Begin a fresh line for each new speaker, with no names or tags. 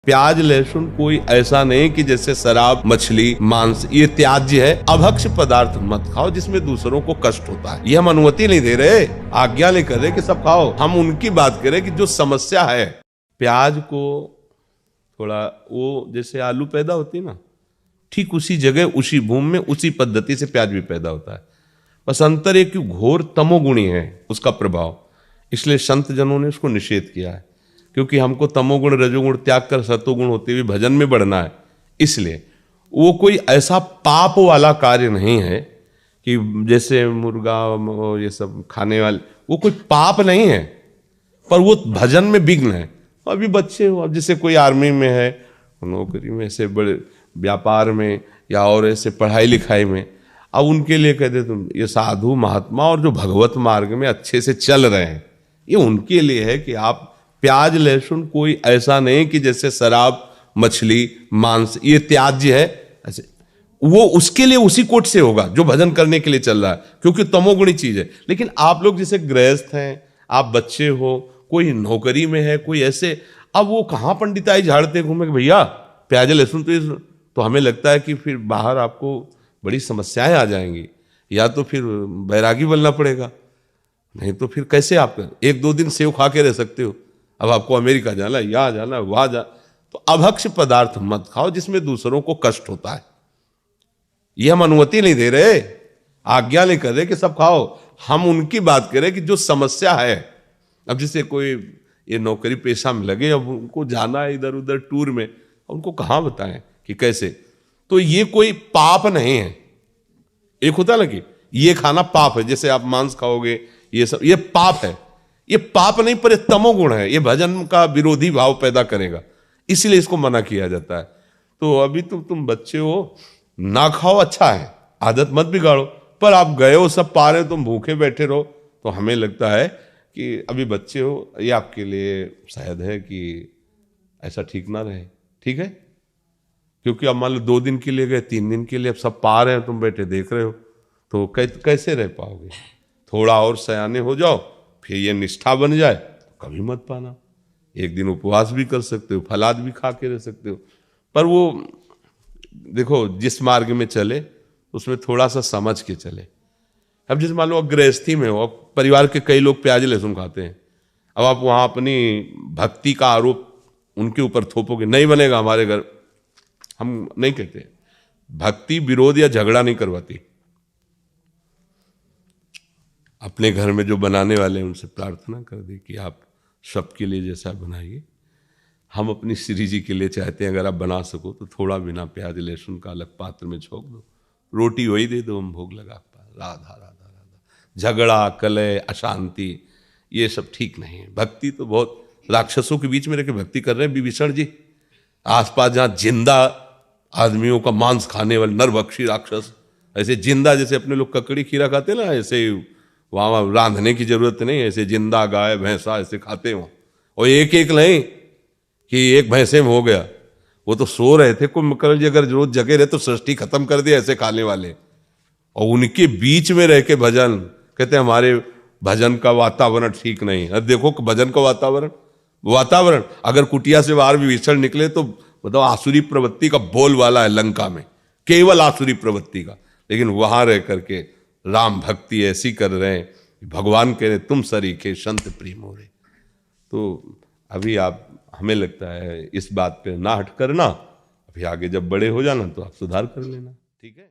प्याज लहसुन कोई ऐसा नहीं कि जैसे शराब मछली मांस ये त्याज्य है। अभक्ष पदार्थ मत खाओ जिसमें दूसरों को कष्ट होता है। ये हम अनुमति नहीं दे रहे, आज्ञा नहीं कर रहे कि सब खाओ। हम उनकी बात करें कि जो समस्या है। प्याज को थोड़ा वो जैसे आलू पैदा होती ना, ठीक उसी जगह उसी भूमि में उसी पद्धति से प्याज भी पैदा होता है। बस अंतर एक घोर तमोगुणी है उसका प्रभाव, इसलिए संत जनों ने उसको निषेध किया है। क्योंकि हमको तमोगुण रजोगुण त्याग कर सतोगुण होते हुए भजन में बढ़ना है, इसलिए वो कोई ऐसा पाप वाला कार्य नहीं है कि जैसे मुर्गा ये सब खाने वाले, वो कोई पाप नहीं है, पर वो भजन में विघ्न है। अभी बच्चे हो, अब जैसे कोई आर्मी में है, नौकरी में, ऐसे बड़े व्यापार में या और ऐसे पढ़ाई लिखाई में, अब उनके लिए कहते तुम ये साधु महात्मा और जो भगवत मार्ग में अच्छे से चल रहे हैं, ये उनके लिए है कि आप प्याज लहसुन कोई ऐसा नहीं कि जैसे शराब मछली मांस ये त्याज्य है, ऐसे वो उसके लिए उसी कोट से होगा जो भजन करने के लिए चल रहा है, क्योंकि तमोगुणी चीज है। लेकिन आप लोग जैसे गृहस्थ हैं, आप बच्चे हो, कोई नौकरी में है, कोई ऐसे, अब वो कहाँ पंडिताई झाड़ते घूमे भैया प्याज लहसुन तो हमें लगता है कि फिर बाहर आपको बड़ी समस्याएं आ जाएंगी, या तो फिर बैरागी बनना पड़ेगा, नहीं तो फिर कैसे आप एक दो दिन सेव खा के रह सकते हो। अब आपको अमेरिका जाना, यहाँ जाना, वहां जाना, तो अभक्ष पदार्थ मत खाओ जिसमें दूसरों को कष्ट होता है। ये हम अनुमति नहीं दे रहे, आज्ञा नहीं कर रहे कि सब खाओ। हम उनकी बात करें कि जो समस्या है। अब जैसे कोई ये नौकरी पेशा में लगे, अब उनको जाना है इधर उधर टूर में, उनको कहाँ बताएं कि कैसे, तो ये कोई पाप नहीं है। एक होता ना कि ये खाना पाप है, जैसे आप मांस खाओगे ये सब, ये पाप है। ये पाप नहीं, पर तमोगुण है, ये भजन का विरोधी भाव पैदा करेगा, इसलिए इसको मना किया जाता है। तो अभी तुम बच्चे हो, ना खाओ, अच्छा है, आदत मत बिगाड़ो, पर आप गए हो सब पा रहे हो, तुम भूखे बैठे रहो, तो हमें लगता है कि अभी बच्चे हो, ये आपके लिए शायद है कि ऐसा ठीक ना रहे। ठीक है, क्योंकि अब मान लो 2 दिन के लिए गए, 3 दिन के लिए, अब सब पा रहे हैं, तुम बैठे देख रहे हो, तो कैसे रह पाओगे। थोड़ा और सयाने हो जाओ, फिर ये निष्ठा बन जाए तो कभी मत पाना। एक दिन उपवास भी कर सकते हो, फलाद भी खा के रह सकते हो, पर वो देखो जिस मार्ग में चले उसमें थोड़ा सा समझ के चले। अब जैसे मान लो गृहस्थी में हो, अब परिवार के कई लोग प्याज लहसुन खाते हैं, अब आप वहां अपनी भक्ति का आरोप उनके ऊपर थोपोगे, नहीं बनेगा हमारे घर। हम नहीं कहते, भक्ति विरोध या झगड़ा नहीं करवाती। अपने घर में जो बनाने वाले हैं उनसे प्रार्थना कर दे कि आप सबके लिए जैसा बनाइए। हम अपनी श्री जी के लिए चाहते हैं अगर आप बना सको तो थोड़ा बिना प्याज लहसुन का अलग पात्र में छोंक दो, रोटी वही दे दो, हम भोग लगा पा। राधा राधा राधा। झगड़ा कलह अशांति ये सब ठीक नहीं है। भक्ति तो बहुत, राक्षसों के बीच में रहकर भक्ति कर रहे हैं विभीषण जी, आसपास जहाँ जिंदा आदमियों का मांस खाने वाले नरभक्षी राक्षस, ऐसे जिंदा, जैसे अपने लोग ककड़ी खीरा खाते ना, ऐसे वहाँ रांधने की जरूरत नहीं, ऐसे जिंदा गाय भैंसा ऐसे खाते हो। और एक एक नहीं कि एक भैंसे में हो गया, वो तो सो रहे थे। कुंभकर्ण जी अगर रोज जगे रहे तो सृष्टि खत्म कर दिया ऐसे खाने वाले, और उनके बीच में रह के भजन कहते हैं हमारे भजन का वातावरण ठीक नहीं है। देखो भजन का वातावरण अगर कुटिया से बाहर विभीषण निकले तो बताओ आसुरी प्रवृत्ति का बोल वाला है लंका में, केवल आसुरी प्रवृत्ति का, लेकिन वहां रह करके राम भक्ति ऐसी कर रहे हैं, भगवान कह रहे तुम सरीखे संत प्रेम हो रहे। तो अभी आप, हमें लगता है इस बात पे ना हट करना, अभी आगे जब बड़े हो जाना तो आप सुधार कर लेना। ठीक है।